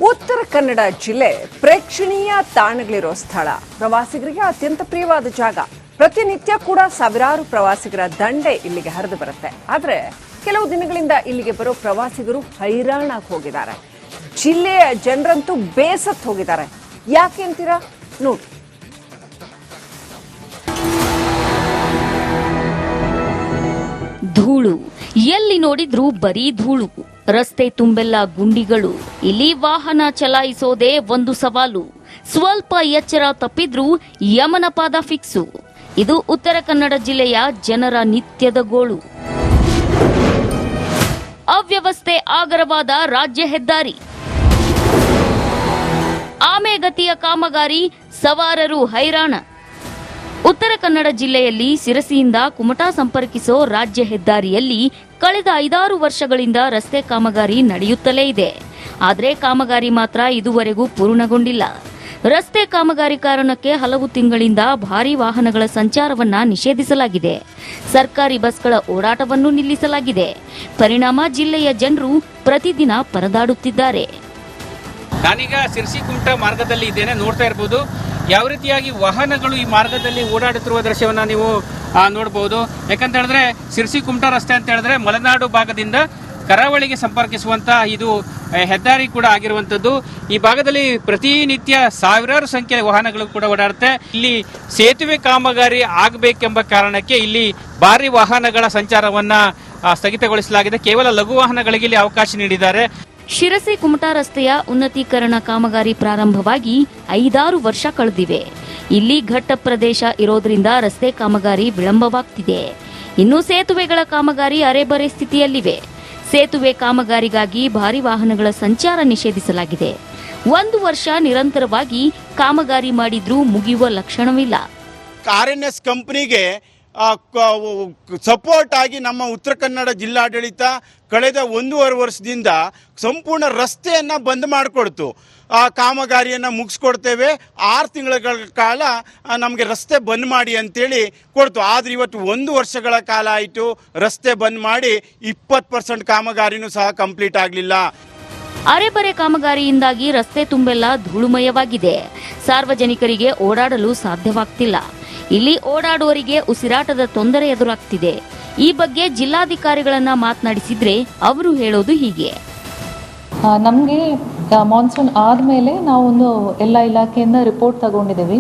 ಉತ್ತರ ಕನ್ನಡ ಜಿಲ್ಲೆ ಪ್ರೇಕ್ಷಣೀಯ ತಾಣಗಳಿರೋ ಸ್ಥಳ, ಪ್ರವಾಸಿಗರಿಗೆ ಅತ್ಯಂತ ಪ್ರಿಯವಾದ ಜಾಗ. ಪ್ರತಿನಿತ್ಯ ಕೂಡ ಸಾವಿರಾರು ಪ್ರವಾಸಿಗರ ದಂಡೆ ಇಲ್ಲಿಗೆ ಹರಿದು ಬರುತ್ತೆ. ಆದರೆ ಕೆಲವು ದಿನಗಳಿಂದ ಇಲ್ಲಿಗೆ ಬರೋ ಪ್ರವಾಸಿಗರು ಹೈರಾಣಾಗಿ ಹೋಗಿದ್ದಾರೆ. ಜಿಲ್ಲೆಯ ಜನರಂತೂ ಬೇಸತ್ತು ಹೋಗಿದ್ದಾರೆ. ಯಾಕೆ ಅಂತೀರಾ? ನೋಡಿ. ಧೂಳು, ಎಲ್ಲಿ ನೋಡಿದ್ರೂ ಬರೀ ಧೂಳು. ರಸ್ತೆ ತುಂಬೆಲ್ಲ ಗುಂಡಿಗಳು. ಇಲ್ಲಿ ವಾಹನ ಚಲಾಯಿಸೋದೇ ಒಂದು ಸವಾಲು. ಸ್ವಲ್ಪ ಎಚ್ಚರ ತಪ್ಪಿದ್ರೂ ಯಮನ ಪಾದ ಫಿಕ್ಸು. ಇದು ಉತ್ತರ ಕನ್ನಡ ಜಿಲ್ಲೆಯ ಜನರ ನಿತ್ಯದ ಗೋಳು. ಅವ್ಯವಸ್ಥೆ ಆಗರವಾದ ರಾಜ್ಯ ಹೆದ್ದಾರಿ, ಆಮೆಗತಿಯ ಕಾಮಗಾರಿ, ಸವಾರರು ಹೈರಾಣ. ಉತ್ತರ ಕನ್ನಡ ಜಿಲ್ಲೆಯಲ್ಲಿ ಶಿರಸಿಯಿಂದ ಕುಮಟಾ ಸಂಪರ್ಕಿಸೋ ರಾಜ್ಯ ಹೆದ್ದಾರಿಯಲ್ಲಿ ಕಳೆದ 5-6 ವರ್ಷಗಳಿಂದ ರಸ್ತೆ ಕಾಮಗಾರಿ ನಡೆಯುತ್ತಲೇ ಇದೆ. ಆದರೆ ಕಾಮಗಾರಿ ಮಾತ್ರ ಇದುವರೆಗೂ ಪೂರ್ಣಗೊಂಡಿಲ್ಲ. ರಸ್ತೆ ಕಾಮಗಾರಿ ಕಾರಣಕ್ಕೆ ಹಲವು ತಿಂಗಳಿಂದ ಭಾರೀ ವಾಹನಗಳ ಸಂಚಾರವನ್ನ ನಿಷೇಧಿಸಲಾಗಿದೆ. ಸರ್ಕಾರಿ ಬಸ್ಗಳ ಓಡಾಟವನ್ನು ನಿಲ್ಲಿಸಲಾಗಿದೆ. ಪರಿಣಾಮ ಜಿಲ್ಲೆಯ ಜನರು ಪ್ರತಿದಿನ ಪರದಾಡುತ್ತಿದ್ದಾರೆ. ನಾನೀಗ ಶಿರಸಿ ಕುಮಟಾ ಮಾರ್ಗದಲ್ಲಿ ಇದ್ದೇನೆ. ನೋಡ್ತಾ ಇರಬಹುದು ಯಾವ ರೀತಿಯಾಗಿ ವಾಹನಗಳು ಈ ಮಾರ್ಗದಲ್ಲಿ ಓಡಾಡುತ್ತಿರುವ ದೃಶ್ಯವನ್ನ ನೀವು ನೋಡಬಹುದು. ಯಾಕಂತ ಹೇಳಿದ್ರೆ ಶಿರಸಿ ಕುಮಟಾ ರಸ್ತೆ ಅಂತ ಹೇಳಿದ್ರೆ ಮಲೆನಾಡು ಭಾಗದಿಂದ ಕರಾವಳಿಗೆ ಸಂಪರ್ಕಿಸುವಂತಹ ಇದು ಹೆದ್ದಾರಿ ಕೂಡ ಆಗಿರುವಂತದ್ದು. ಈ ಭಾಗದಲ್ಲಿ ಪ್ರತಿನಿತ್ಯ ಸಾವಿರಾರು ಸಂಖ್ಯೆಯ ವಾಹನಗಳು ಕೂಡ ಓಡಾಡುತ್ತೆ. ಇಲ್ಲಿ ಸೇತುವೆ ಕಾಮಗಾರಿ ಆಗಬೇಕೆಂಬ ಕಾರಣಕ್ಕೆ ಇಲ್ಲಿ ಭಾರಿ ವಾಹನಗಳ ಸಂಚಾರವನ್ನ ಸ್ಥಗಿತಗೊಳಿಸಲಾಗಿದೆ. ಕೇವಲ ಲಘು ವಾಹನಗಳಿಗೆ ಇಲ್ಲಿ ಅವಕಾಶ ನೀಡಿದ್ದಾರೆ. ಶಿರಸಿ ಕುಮಟಾ ರಸ್ತೆಯ ಉನ್ನತೀಕರಣ ಕಾಮಗಾರಿ ಪ್ರಾರಂಭವಾಗಿ 5-6 ವರ್ಷ ಕಳೆದಿವೆ. ಇಲ್ಲಿ ಘಟ್ಟ ಪ್ರದೇಶ ಇರೋದ್ರಿಂದ ರಸ್ತೆ ಕಾಮಗಾರಿ ವಿಳಂಬವಾಗ್ತಿದೆ. ಇನ್ನು ಸೇತುವೆಗಳ ಕಾಮಗಾರಿ ಅರೆಬರೆ ಸ್ಥಿತಿಯಲ್ಲಿವೆ. ಸೇತುವೆ ಕಾಮಗಾರಿಗಾಗಿ ಭಾರಿ ವಾಹನಗಳ ಸಂಚಾರ ನಿಷೇಧಿಸಲಾಗಿದೆ. 1 ವರ್ಷ ನಿರಂತರವಾಗಿ ಕಾಮಗಾರಿ ಮಾಡಿದ್ರೂ ಮುಗಿಯುವ ಲಕ್ಷಣವಿಲ್ಲ. RNS ಕಂಪನಿಗೆ ಸಪೋರ್ಟ್ ಆಗಿ ನಮ್ಮ ಉತ್ತರ ಕನ್ನಡ ಜಿಲ್ಲಾಡಳಿತ ಕಳೆದ 1.5 ವರ್ಷದಿಂದ ಸಂಪೂರ್ಣ ರಸ್ತೆಯನ್ನ ಬಂದ್ ಮಾಡಿಕೊಡ್ತು. ಆ ಕಾಮಗಾರಿಯನ್ನು ಮುಗಿಸ್ಕೊಡ್ತೇವೆ, 6 ತಿಂಗಳ ಕಾಲ ನಮಗೆ ರಸ್ತೆ ಬಂದ್ ಮಾಡಿ ಅಂತೇಳಿ ಕೊಡ್ತು. ಆದರೆ ಇವತ್ತು 1 ವರ್ಷಗಳ ಕಾಲ ಆಯಿತು ರಸ್ತೆ ಬಂದ್ ಮಾಡಿ. 20% ಕಾಮಗಾರಿನೂ ಸಹ ಕಂಪ್ಲೀಟ್ ಆಗಲಿಲ್ಲ. ಅರೆಬರೆ ಕಾಮಗಾರಿಯಿಂದಾಗಿ ರಸ್ತೆ ತುಂಬೆಲ್ಲ ಧೂಳುಮಯವಾಗಿದೆ. ಸಾರ್ವಜನಿಕರಿಗೆ ಓಡಾಡಲು ಸಾಧ್ಯವಾಗ್ತಿಲ್ಲ. ಇಲ್ಲಿ ಓಡಾಡುವವರಿಗೆ ಉಸಿರಾಟದ ತೊಂದರೆ ಎದುರಾಗ್ತಿದೆ. ಈ ಬಗ್ಗೆ ಜಿಲ್ಲಾಧಿಕಾರಿಗಳನ್ನ ಮಾತನಾಡಿಸಿದ್ರೆ ಅವರು ಹೇಳೋದು ಹೀಗೆ. ನಮಗೆ ಮಾನ್ಸೂನ್ ಆದಮೇಲೆ ನಾವೊಂದು ಎಲ್ಲ ಇಲಾಖೆಯಿಂದ ರಿಪೋರ್ಟ್ ತಗೊಂಡಿದ್ದೀವಿ.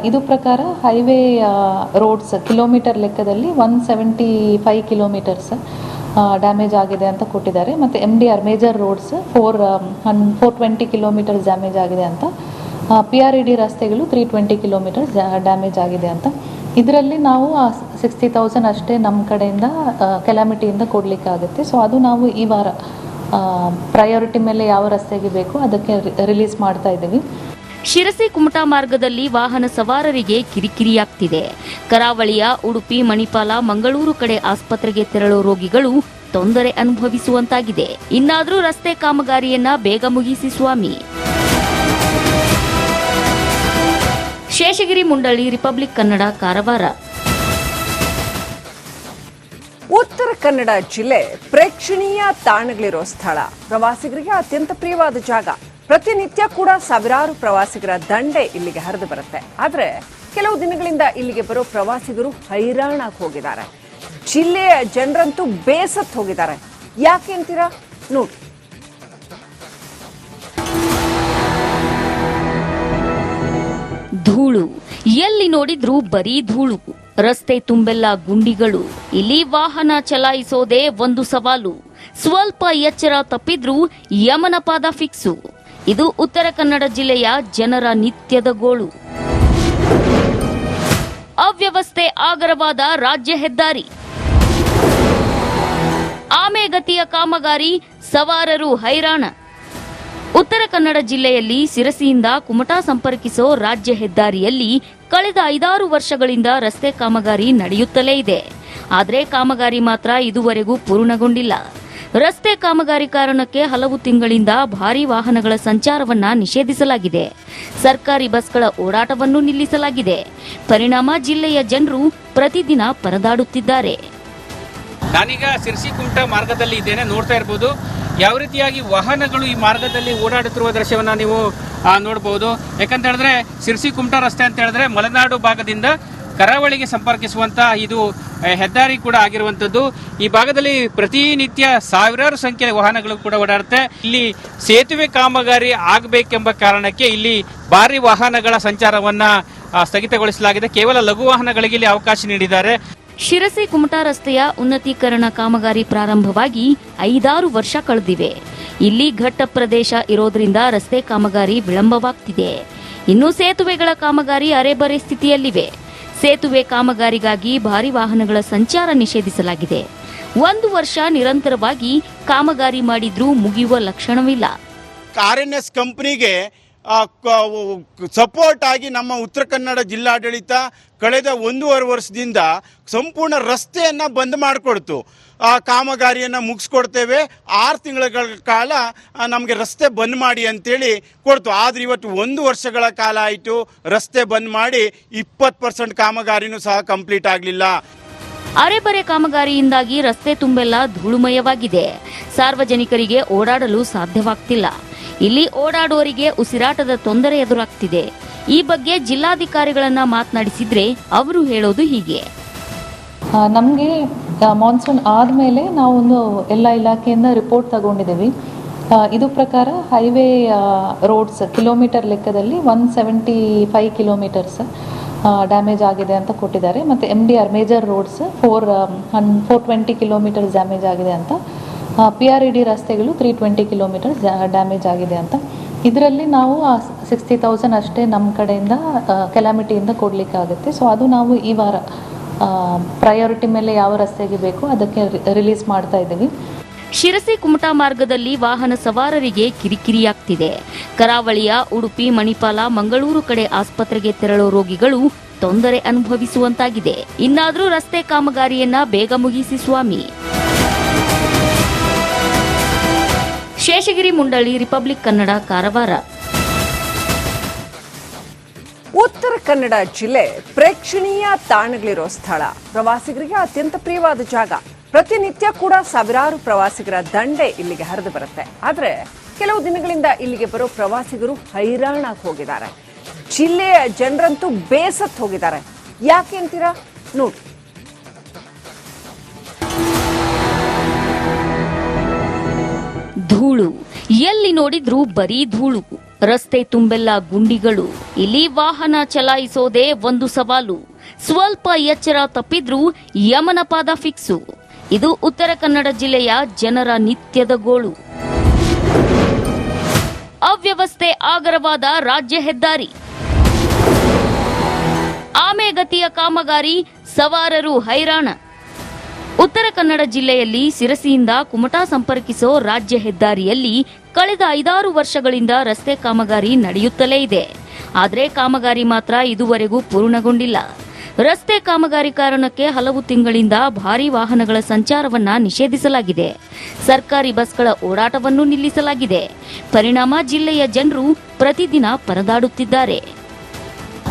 ಇದು ಪ್ರಕಾರ ಹೈವೇ ರೋಡ್ಸ್ ಕಿಲೋಮೀಟರ್ ಲೆಕ್ಕದಲ್ಲಿ 175 ಕಿಲೋಮೀಟರ್ಸ್ ಡ್ಯಾಮೇಜ್ ಆಗಿದೆ ಅಂತ ಕೊಟ್ಟಿದ್ದಾರೆ. ಮತ್ತು MDR major roads 420 kilometres damage ಆಗಿದೆ ಅಂತ, PRED ರಸ್ತೆಗಳು 320 ಕಿಲೋಮೀಟರ್ಸ್ ಡ್ಯಾಮೇಜ್ ಆಗಿದೆ ಅಂತ. ಇದರಲ್ಲಿ ನಾವು 60,000 ಅಷ್ಟೇ ನಮ್ಮ ಕಡೆಯಿಂದ ಕೆಲಾಮಿಟಿಯಿಂದ ಕೊಡಲಿಕ್ಕಾಗುತ್ತೆ. ಸೊ ಅದು ನಾವು ಈ ವಾರ ಪ್ರಯಾರಿಟಿ ಮೇಲೆ ಯಾವ ರಸ್ತೆಗೆ ಬೇಕು ಅದಕ್ಕೆ ರಿಲೀಸ್ ಮಾಡ್ತಾ ಇದ್ದೀವಿ. ಶಿರಸಿ ಕುಮಟಾ ಮಾರ್ಗದಲ್ಲಿ ವಾಹನ ಸವಾರರಿಗೆ ಕಿರಿಕಿರಿಯಾಗ್ತಿದೆ. ಕರಾವಳಿಯ ಉಡುಪಿ, ಮಣಿಪಾಲ, ಮಂಗಳೂರು ಕಡೆ ಆಸ್ಪತ್ರೆಗೆ ತೆರಳೋ ರೋಗಿಗಳು ತೊಂದರೆ ಅನುಭವಿಸುವಂತಾಗಿದೆ. ಇನ್ನಾದರೂ ರಸ್ತೆ ಕಾಮಗಾರಿಯನ್ನ ಬೇಗ ಮುಗಿಸಿ ಸ್ವಾಮಿ. ಶೇಷಗಿರಿ ಮುಂಡಳ್ಳಿ, ರಿಪಬ್ಲಿಕ್ ಕನ್ನಡ, ಕಾರವಾರ. ಉತ್ತರ ಕನ್ನಡ ಜಿಲ್ಲೆ ಪ್ರೇಕ್ಷಣೀಯ ತಾಣಗಳಿರೋ ಸ್ಥಳ, ಪ್ರವಾಸಿಗರಿಗೆ ಅತ್ಯಂತ ಪ್ರಿಯವಾದ ಜಾಗ. ಪ್ರತಿನಿತ್ಯ ಕೂಡ ಸಾವಿರಾರು ಪ್ರವಾಸಿಗರ ದಂಡೆ ಇಲ್ಲಿಗೆ ಹರಿದು ಬರುತ್ತೆ. ಆದರೆ ಕೆಲವು ದಿನಗಳಿಂದ ಇಲ್ಲಿಗೆ ಬರೋ ಪ್ರವಾಸಿಗರು ಹೈರಾಣಾಗಿ ಹೋಗಿದ್ದಾರೆ. ಜಿಲ್ಲೆಯ ಜನರಂತೂ ಬೇಸತ್ತು ಹೋಗಿದ್ದಾರೆ. ಯಾಕೆ ಅಂತೀರಾ? ನೋಡಿ. ಧೂಳು, ಎಲ್ಲಿ ನೋಡಿದ್ರೂ ಬರೀ ಧೂಳು. ರಸ್ತೆ ತುಂಬೆಲ್ಲ ಗುಂಡಿಗಳು. ಇಲ್ಲಿ ವಾಹನ ಚಲಾಯಿಸೋದೇ ಒಂದು ಸವಾಲು. ಸ್ವಲ್ಪ ಎಚ್ಚರ ತಪ್ಪಿದ್ರೂ ಯಮನ ಪಾದ ಫಿಕ್ಸು. ಇದು ಉತ್ತರ ಕನ್ನಡ ಜಿಲ್ಲೆಯ ಜನರ ನಿತ್ಯದ ಗೋಳು. ಅವ್ಯವಸ್ಥೆ ಆಗರವಾದ ರಾಜ್ಯ ಹೆದ್ದಾರಿ, ಆಮೆಗತಿಯ ಕಾಮಗಾರಿ, ಸವಾರರು ಹೈರಾಣ. ಉತ್ತರ ಕನ್ನಡ ಜಿಲ್ಲೆಯಲ್ಲಿ ಶಿರಸಿಯಿಂದ ಕುಮಟಾ ಸಂಪರ್ಕಿಸೋ ರಾಜ್ಯ ಹೆದ್ದಾರಿಯಲ್ಲಿ ಕಳೆದ 5-6 ವರ್ಷಗಳಿಂದ ರಸ್ತೆ ಕಾಮಗಾರಿ ನಡೆಯುತ್ತಲೇ ಇದೆ. ಆದರೆ ಕಾಮಗಾರಿ ಮಾತ್ರ ಇದುವರೆಗೂ ಪೂರ್ಣಗೊಂಡಿಲ್ಲ. ರಸ್ತೆ ಕಾಮಗಾರಿ ಕಾರಣಕ್ಕೆ ಹಲವು ತಿಂಗಳಿಂದ ಭಾರೀ ವಾಹನಗಳ ಸಂಚಾರವನ್ನ ನಿಷೇಧಿಸಲಾಗಿದೆ. ಸರ್ಕಾರಿ ಬಸ್ಗಳ ಓಡಾಟವನ್ನು ನಿಲ್ಲಿಸಲಾಗಿದೆ. ಪರಿಣಾಮ ಜಿಲ್ಲೆಯ ಜನರು ಪ್ರತಿದಿನ ಪರದಾಡುತ್ತಿದ್ದಾರೆ. ನಾನೀಗ ಸಿರ್ಸಿ ಕುಮಟಾ ಮಾರ್ಗದಲ್ಲಿ ಇದ್ದೇನೆ, ನೋಡ್ತಾ ಇರ್ಬೋದು ಯಾವ ರೀತಿಯಾಗಿ ವಾಹನಗಳು ಈ ಮಾರ್ಗದಲ್ಲಿ ಓಡಾಡುತ್ತಿರುವ ದೃಶ್ಯವನ್ನ ನೀವು ನೋಡಬಹುದು. ಯಾಕಂತ ಹೇಳಿದ್ರೆ ಸಿರ್ಸಿ ಕುಮಟಾ ರಸ್ತೆ ಅಂತ ಹೇಳಿದ್ರೆ ಮಲೆನಾಡು ಭಾಗದಿಂದ ಕರಾವಳಿಗೆ ಸಂಪರ್ಕಿಸುವಂತಹ ಇದು ಹೆದ್ದಾರಿ ಕೂಡ ಆಗಿರುವಂತದ್ದು. ಈ ಭಾಗದಲ್ಲಿ ಪ್ರತಿನಿತ್ಯ ಸಾವಿರಾರು ಸಂಖ್ಯೆಯ ವಾಹನಗಳು ಕೂಡ ಓಡಾಡುತ್ತೆ. ಇಲ್ಲಿ ಸೇತುವೆ ಕಾಮಗಾರಿ ಆಗಬೇಕೆಂಬ ಕಾರಣಕ್ಕೆ ಇಲ್ಲಿ ಭಾರಿ ವಾಹನಗಳ ಸಂಚಾರವನ್ನ ಸ್ಥಗಿತಗೊಳಿಸಲಾಗಿದೆ. ಕೇವಲ ಲಘು ವಾಹನಗಳಿಗೆ ಇಲ್ಲಿ ಅವಕಾಶ ನೀಡಿದ್ದಾರೆ. ಶಿರಸಿ ಕುಮಟಾ ರಸ್ತೆಯ ಉನ್ನತೀಕರಣ ಕಾಮಗಾರಿ ಪ್ರಾರಂಭವಾಗಿ 5-6 ವರ್ಷ ಕಳೆದಿವೆ. ಇಲ್ಲಿ ಘಟ್ಟ ಪ್ರದೇಶ ಇರೋದ್ರಿಂದ ರಸ್ತೆ ಕಾಮಗಾರಿ ವಿಳಂಬವಾಗ್ತಿದೆ. ಇನ್ನು ಸೇತುವೆಗಳ ಕಾಮಗಾರಿ ಅರೆಬರೆ ಸ್ಥಿತಿಯಲ್ಲಿವೆ. ಸೇತುವೆ ಕಾಮಗಾರಿಗಾಗಿ ಭಾರಿ ವಾಹನಗಳ ಸಂಚಾರ ನಿಷೇಧಿಸಲಾಗಿದೆ. 1 ವರ್ಷ ನಿರಂತರವಾಗಿ ಕಾಮಗಾರಿ ಮಾಡಿದ್ರೂ ಮುಗಿಯುವ ಲಕ್ಷಣವಿಲ್ಲ. RNS ಕಂಪನಿಗೆ ಸಪೋರ್ಟ್ ಆಗಿ ನಮ್ಮ ಉತ್ತರ ಕನ್ನಡ ಜಿಲ್ಲಾಡಳಿತ ಕಳೆದ 1.5 ವರ್ಷದಿಂದ ಸಂಪೂರ್ಣ ರಸ್ತೆಯನ್ನು ಬಂದ್ ಮಾಡಿಕೊಡ್ತು. ಆ ಕಾಮಗಾರಿಯನ್ನು ಮುಗಿಸ್ಕೊಡ್ತೇವೆ, 6 ತಿಂಗಳ ಕಾಲ ನಮಗೆ ರಸ್ತೆ ಬಂದ್ ಮಾಡಿ ಅಂತೇಳಿ ಕೊಡ್ತು. ಆದರೆ ಇವತ್ತು 1 ವರ್ಷಗಳ ಕಾಲ ಆಯಿತು ರಸ್ತೆ ಬಂದ್ ಮಾಡಿ 20% ಕಾಮಗಾರಿನೂ ಸಹ ಕಂಪ್ಲೀಟ್ ಆಗಲಿಲ್ಲ. ಅರೆಬರೆ ಕಾಮಗಾರಿಯಿಂದಾಗಿ ರಸ್ತೆ ತುಂಬೆಲ್ಲ ಧೂಳುಮಯವಾಗಿದೆ. ಸಾರ್ವಜನಿಕರಿಗೆ ಓಡಾಡಲು ಸಾಧ್ಯವಾಗ್ತಿಲ್ಲ. ಇಲ್ಲಿ ಓಡಾಡುವವರಿಗೆ ಉಸಿರಾಟದ ತೊಂದರೆ ಎದುರಾಗ್ತಿದೆ. ಈ ಬಗ್ಗೆ ಜಿಲ್ಲಾಧಿಕಾರಿಗಳನ್ನ ಮಾತನಾಡಿಸಿದ್ರೆ ಅವರು ಹೇಳೋದು ಹೀಗೆ. ನಮಗೆ ಮಾನ್ಸೂನ್ ಆದಮೇಲೆ ನಾವೊಂದು ಎಲ್ಲ ಇಲಾಖೆಯಿಂದ ರಿಪೋರ್ಟ್ ತಗೊಂಡಿದ್ದೀವಿ. ಇದು ಪ್ರಕಾರ ಹೈವೇ ರೋಡ್ಸ್ ಕಿಲೋಮೀಟರ್ ಲೆಕ್ಕದಲ್ಲಿ 175 ಕಿಲೋಮೀಟರ್ಸ್ ಡ್ಯಾಮೇಜ್ ಆಗಿದೆ ಅಂತ ಕೊಟ್ಟಿದ್ದಾರೆ. ಮತ್ತು MDR major roads 420 kilometres damage ಆಗಿದೆ ಅಂತ, PRED ರಸ್ತೆಗಳು 320 ಕಿಲೋಮೀಟರ್ಸ್ ಡ್ಯಾಮೇಜ್ ಆಗಿದೆ ಅಂತ. ಇದರಲ್ಲಿ ನಾವು 60,000 ಅಷ್ಟೇ ನಮ್ಮ ಕಡೆಯಿಂದ ಕೆಲಾಮಿಟಿಯಿಂದ ಕೊಡಲಿಕ್ಕೆ ಆಗುತ್ತೆ. ಸೊ ಅದು ನಾವು ಈ ವಾರ ಪ್ರಯಾರಿಟಿ ಮೇಲೆ ಯಾವ ರಸ್ತೆಗೆ ಬೇಕು ಅದಕ್ಕೆ ರಿಲೀಸ್ ಮಾಡ್ತಾ ಇದ್ದೀವಿ. ಶಿರಸಿ ಕುಮಟಾ ಮಾರ್ಗದಲ್ಲಿ ವಾಹನ ಸವಾರರಿಗೆ ಕಿರಿಕಿರಿಯಾಗ್ತಿದೆ. ಕರಾವಳಿಯ ಉಡುಪಿ, ಮಣಿಪಾಲ, ಮಂಗಳೂರು ಕಡೆ ಆಸ್ಪತ್ರೆಗೆ ತೆರಳೋ ರೋಗಿಗಳು ತೊಂದರೆ ಅನುಭವಿಸುವಂತಾಗಿದೆ. ಇನ್ನಾದರೂ ರಸ್ತೆ ಕಾಮಗಾರಿಯನ್ನ ಬೇಗ ಮುಗಿಸಿ ಸ್ವಾಮಿ. ಶೇಷಗಿರಿ ಮುಂಡಳಿ, ರಿಪಬ್ಲಿಕ್ ಕನ್ನಡ, ಕಾರವಾರ. ಉತ್ತರ ಕನ್ನಡ ಜಿಲ್ಲೆ ಪ್ರೇಕ್ಷಣೀಯ ತಾಣಗಳಿರೋ ಸ್ಥಳ, ಪ್ರವಾಸಿಗರಿಗೆ ಅತ್ಯಂತ ಪ್ರಿಯವಾದ ಜಾಗ. ಪ್ರತಿನಿತ್ಯ ಕೂಡ ಸಾವಿರಾರು ಪ್ರವಾಸಿಗರ ದಂಡೆ ಇಲ್ಲಿಗೆ ಹರಿದು ಬರುತ್ತೆ. ಆದರೆ ಕೆಲವು ದಿನಗಳಿಂದ ಇಲ್ಲಿಗೆ ಬರೋ ಪ್ರವಾಸಿಗರು ಹೈರಾಣಾಗಿ ಹೋಗಿದ್ದಾರೆ. ಜಿಲ್ಲೆಯ ಜನರಂತೂ ಬೇಸತ್ತು ಹೋಗಿದ್ದಾರೆ. ಯಾಕೆ ಅಂತೀರಾ ನೋಡಿ. ಧೂಳು, ಎಲ್ಲಿ ನೋಡಿದ್ರೂ ಬರೀ ಧೂಳು. ರಸ್ತೆ ತುಂಬೆಲ್ಲ ಗುಂಡಿಗಳು. ಇಲ್ಲಿ ವಾಹನ ಚಲಾಯಿಸೋದೇ ಒಂದು ಸವಾಲು. ಸ್ವಲ್ಪ ಎಚ್ಚರ ತಪ್ಪಿದ್ರೂ ಯಮನ ಪಾದ ಫಿಕ್ಸು. ಇದು ಉತ್ತರ ಕನ್ನಡ ಜಿಲ್ಲೆಯ ಜನರ ನಿತ್ಯದ ಗೋಳು. ಅವ್ಯವಸ್ಥೆ ಆಗರವಾದ ರಾಜ್ಯ ಹೆದ್ದಾರಿ, ಆಮೆಗತಿಯ ಕಾಮಗಾರಿ, ಸವಾರರು ಹೈರಾಣ. ಉತ್ತರ ಕನ್ನಡ ಜಿಲ್ಲೆಯಲ್ಲಿ ಸಿರಸಿಯಿಂದ ಕುಮಟಾ ಸಂಪರ್ಕಿಸೋ ರಾಜ್ಯ ಹೆದ್ದಾರಿಯಲ್ಲಿ ಕಳೆದ 5-6 ವರ್ಷಗಳಿಂದ ರಸ್ತೆ ಕಾಮಗಾರಿ ನಡೆಯುತ್ತಲೇ ಇದೆ. ಆದರೆ ಕಾಮಗಾರಿ ಮಾತ್ರ ಇದುವರೆಗೂ ಪೂರ್ಣಗೊಂಡಿಲ್ಲ. ರಸ್ತೆ ಕಾಮಗಾರಿ ಕಾರಣಕ್ಕೆ ಹಲವು ತಿಂಗಳಿಂದ ಭಾರೀ ವಾಹನಗಳ ಸಂಚಾರವನ್ನ ನಿಷೇಧಿಸಲಾಗಿದೆ. ಸರ್ಕಾರಿ ಬಸ್ಗಳ ಓಡಾಟವನ್ನು ನಿಲ್ಲಿಸಲಾಗಿದೆ. ಪರಿಣಾಮ ಜಿಲ್ಲೆಯ ಜನರು ಪ್ರತಿದಿನ ಪರದಾಡುತ್ತಿದ್ದಾರೆ.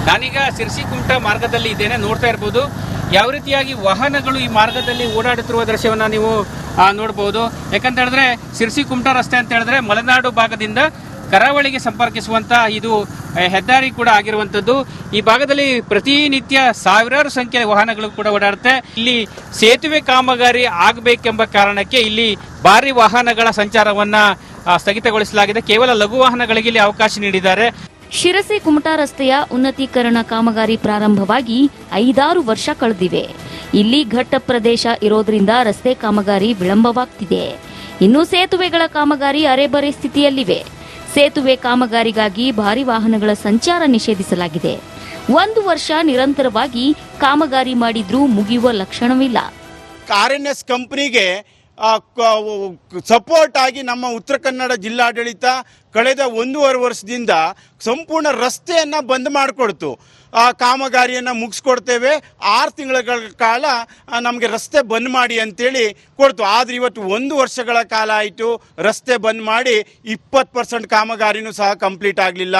ನಾನೀಗ ಸಿರ್ಸಿ ಕುಮಟಾ ಮಾರ್ಗದಲ್ಲಿ ಇದ್ದೇನೆ, ನೋಡ್ತಾ ಇರ್ಬೋದು ಯಾವ ರೀತಿಯಾಗಿ ವಾಹನಗಳು ಈ ಮಾರ್ಗದಲ್ಲಿ ಓಡಾಡುತ್ತಿರುವ ದೃಶ್ಯವನ್ನ ನೀವು ನೋಡಬಹುದು. ಯಾಕಂತ ಹೇಳಿದ್ರೆ ಸಿರ್ಸಿ ಕುಮಟಾ ರಸ್ತೆ ಅಂತ ಹೇಳಿದ್ರೆ ಮಲೆನಾಡು ಭಾಗದಿಂದ ಕರಾವಳಿಗೆ ಸಂಪರ್ಕಿಸುವಂತಹ ಇದು ಹೆದ್ದಾರಿ ಕೂಡ ಆಗಿರುವಂತದ್ದು. ಈ ಭಾಗದಲ್ಲಿ ಪ್ರತಿನಿತ್ಯ ಸಾವಿರಾರು ಸಂಖ್ಯೆಯ ವಾಹನಗಳು ಕೂಡ ಓಡಾಡುತ್ತೆ. ಇಲ್ಲಿ ಸೇತುವೆ ಕಾಮಗಾರಿ ಆಗಬೇಕೆಂಬ ಕಾರಣಕ್ಕೆ ಇಲ್ಲಿ ಭಾರಿ ವಾಹನಗಳ ಸಂಚಾರವನ್ನ ಸ್ಥಗಿತಗೊಳಿಸಲಾಗಿದೆ. ಕೇವಲ ಲಘು ವಾಹನಗಳಿಗೆ ಇಲ್ಲಿ ಅವಕಾಶ ನೀಡಿದ್ದಾರೆ. ಶಿರಸಿ ಕುಮಟಾ ರಸ್ತೆಯ ಉನ್ನತೀಕರಣ ಕಾಮಗಾರಿ ಪ್ರಾರಂಭವಾಗಿ 5-6 ವರ್ಷ ಕಳೆದಿವೆ. ಇಲ್ಲಿ ಘಟ್ಟ ಪ್ರದೇಶ ಇರೋದ್ರಿಂದ ರಸ್ತೆ ಕಾಮಗಾರಿ ವಿಳಂಬವಾಗ್ತಿದೆ. ಇನ್ನು ಸೇತುವೆಗಳ ಕಾಮಗಾರಿ ಅರೆಬರೆ ಸ್ಥಿತಿಯಲ್ಲಿವೆ. ಸೇತುವೆ ಕಾಮಗಾರಿಗಾಗಿ ಭಾರಿ ವಾಹನಗಳ ಸಂಚಾರ ನಿಷೇಧಿಸಲಾಗಿದೆ. 1 ವರ್ಷ ನಿರಂತರವಾಗಿ ಕಾಮಗಾರಿ ಮಾಡಿದ್ರೂ ಮುಗಿಯುವ ಲಕ್ಷಣವಿಲ್ಲ. RNS ಕಂಪನಿಗೆ ಸಪೋರ್ಟ್ ಆಗಿ ನಮ್ಮ ಉತ್ತರ ಕನ್ನಡ ಜಿಲ್ಲಾಡಳಿತ ಕಳೆದ 1.5 ವರ್ಷದಿಂದ ಸಂಪೂರ್ಣ ರಸ್ತೆಯನ್ನು ಬಂದ್ ಮಾಡಿಕೊಡ್ತು. ಆ ಕಾಮಗಾರಿಯನ್ನು ಮುಗಿಸ್ಕೊಡ್ತೇವೆ, 6 ತಿಂಗಳ ಕಾಲ ನಮಗೆ ರಸ್ತೆ ಬಂದ್ ಮಾಡಿ ಅಂತೇಳಿ ಕೊಡ್ತು. ಆದರೆ ಇವತ್ತು 1 ವರ್ಷಗಳ ಕಾಲ ಆಯಿತು ರಸ್ತೆ ಬಂದ್ ಮಾಡಿ 20% ಕಾಮಗಾರಿನೂ ಸಹ ಕಂಪ್ಲೀಟ್ ಆಗಲಿಲ್ಲ.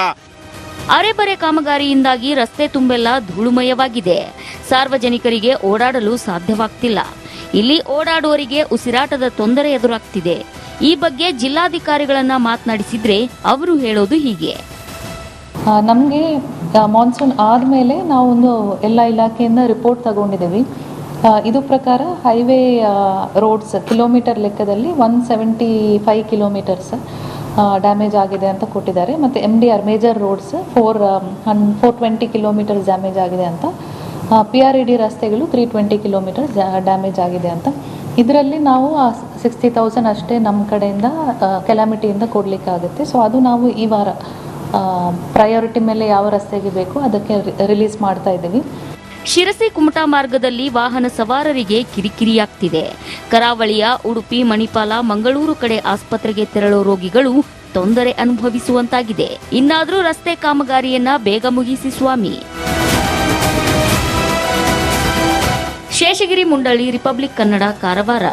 ಅರೆಬರೆ ಕಾಮಗಾರಿಯಿಂದಾಗಿ ರಸ್ತೆ ತುಂಬೆಲ್ಲ ಧೂಳುಮಯವಾಗಿದೆ. ಸಾರ್ವಜನಿಕರಿಗೆ ಓಡಾಡಲು ಸಾಧ್ಯವಾಗ್ತಿಲ್ಲ. ಇಲ್ಲಿ ಓಡಾಡುವವರಿಗೆ ಉಸಿರಾಟದ ತೊಂದರೆ ಎದುರಾಗ್ತಿದೆ. ಈ ಬಗ್ಗೆ ಜಿಲ್ಲಾಧಿಕಾರಿಗಳನ್ನ ಮಾತನಾಡಿಸಿದ್ರೆ ಅವರು ಹೇಳೋದು ಹೀಗೆ. ನಮಗೆ ಮಾನ್ಸೂನ್ ಆದಮೇಲೆ ನಾವೊಂದು ಎಲ್ಲ ಇಲಾಖೆಯಿಂದ ರಿಪೋರ್ಟ್ ತಗೊಂಡಿದ್ದೀವಿ. ಇದು ಪ್ರಕಾರ ಹೈವೇ ರೋಡ್ಸ್ ಕಿಲೋಮೀಟರ್ ಲೆಕ್ಕದಲ್ಲಿ 175 ಕಿಲೋಮೀಟರ್ಸ್ ಡ್ಯಾಮೇಜ್ ಆಗಿದೆ ಅಂತ ಕೊಟ್ಟಿದ್ದಾರೆ. ಮತ್ತು MDR major roads 420 kilometres damage ಆಗಿದೆ ಅಂತ, PRED ರಸ್ತೆಗಳು 320 ಕಿಲೋಮೀಟರ್ಸ್ ಡ್ಯಾಮೇಜ್ ಆಗಿದೆ ಅಂತ. ಇದರಲ್ಲಿ ನಾವು 60,000 ಅಷ್ಟೇ ನಮ್ಮ ಕಡೆಯಿಂದ ಕೆಲಾಮಿಟಿಯಿಂದ ಕೊಡಲಿಕ್ಕಾಗುತ್ತೆ. ಸೊ ಅದು ನಾವು ಈ ವಾರ ಪ್ರಯಾರಿಟಿ ಮೇಲೆ ಯಾವ ರಸ್ತೆಗೆ ಬೇಕು ಅದಕ್ಕೆ ರಿಲೀಸ್ ಮಾಡ್ತಾ ಇದ್ದೀವಿ. ಶಿರಸಿ ಕುಮಟಾ ಮಾರ್ಗದಲ್ಲಿ ವಾಹನ ಸವಾರರಿಗೆ ಕಿರಿಕಿರಿಯಾಗ್ತಿದೆ. ಕರಾವಳಿಯ ಉಡುಪಿ, ಮಣಿಪಾಲ, ಮಂಗಳೂರು ಕಡೆ ಆಸ್ಪತ್ರೆಗೆ ತೆರಳೋ ರೋಗಿಗಳು ತೊಂದರೆ ಅನುಭವಿಸುವಂತಾಗಿದೆ. ಇನ್ನಾದರೂ ರಸ್ತೆ ಕಾಮಗಾರಿಯನ್ನ ಬೇಗ ಮುಗಿಸಿ ಸ್ವಾಮಿ. ಶೇಷಗಿರಿ ಮುಂಡಳ್ಳಿ, ರಿಪಬ್ಲಿಕ್ ಕನ್ನಡ, ಕಾರವಾರ.